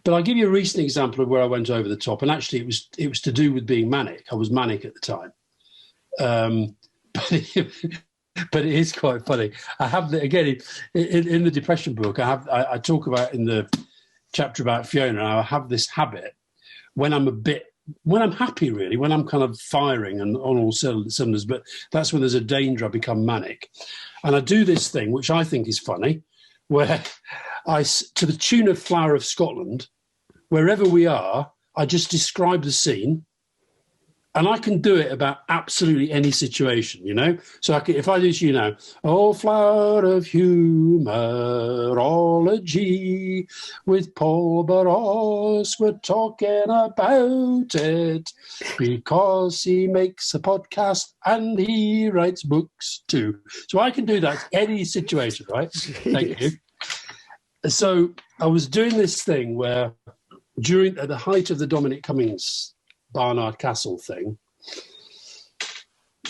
But I'll give you a recent example of where I went over the top, and actually it was to do with being manic. I was manic at the time. But it is quite funny. I have, again, in the depression book, I talk about in the chapter about Fiona, I have this habit when I'm happy, really, when I'm kind of firing and on all cylinders, but that's when there's a danger I become manic. And I do this thing, which I think is funny, where to the tune of Flower of Scotland, wherever we are, I just describe the scene. And I can do it about absolutely any situation, you know? So if I do, you know, oh, flower of humourology, with Paul Boross, we're talking about it, because he makes a podcast and he writes books too. So I can do that any situation, right? Thank you. So I was doing this thing where at the height of the Dominic Cummings Barnard Castle thing,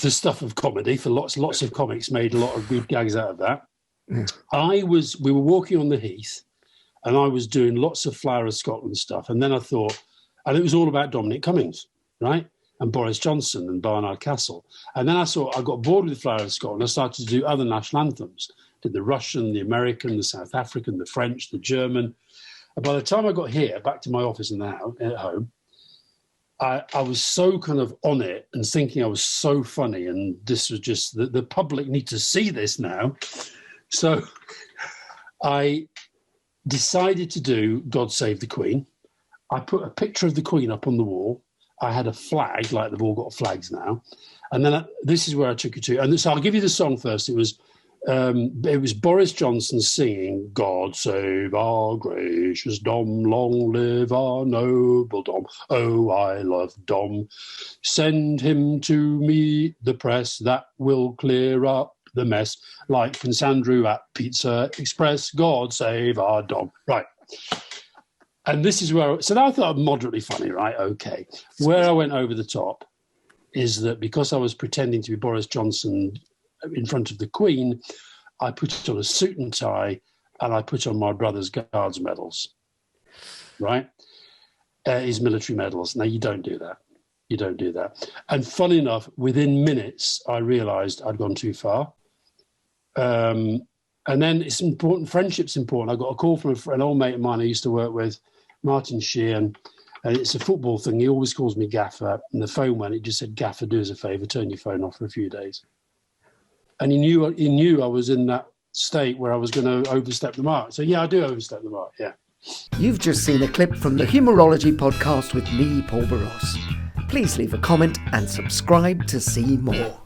the stuff of comedy, for lots of comics made a lot of good gags out of that. We were walking on the heath, and I was doing lots of Flower of Scotland stuff, and then I thought, and it was all about Dominic Cummings, right, and Boris Johnson and Barnard Castle, and then I got bored with Flower of Scotland. I started to do other national anthems, did the Russian, the American, the South African, the French, the German. And by the time I got here, back to my office at home, I was so kind of on it and thinking I was so funny, and this was just, the public need to see this now. So I decided to do God Save the Queen. I put a picture of the Queen up on the wall. I had a flag, like they've all got flags now. And then this is where I took you to. And so I'll give you the song first. It was Boris Johnson singing, God save our gracious Dom, long live our noble Dom. Oh, I love Dom. Send him to me, the press, that will clear up the mess. Like Prince Andrew at Pizza Express, God save our Dom. Right. And this is where, so I thought moderately funny, right? Okay. Where I went over the top is that because I was pretending to be Boris Johnson in front of the Queen, I put on a suit and tie, and I put on my brother's Guards medals, right? His military medals. Now, you don't do that. You don't do that. And fun enough, within minutes, I realised I'd gone too far. And then it's important, friendship's important. I got a call from an old mate of mine I used to work with, Martin Sheehan, and it's a football thing. He always calls me Gaffer, and the phone went, it just said, Gaffer, do us a favour, turn your phone off for a few days. And he knew I was in that state where I was going to overstep the mark. So, yeah, I do overstep the mark, yeah. You've just seen a clip from the Humourology Podcast with me, Paul Boross. Please leave a comment and subscribe to see more.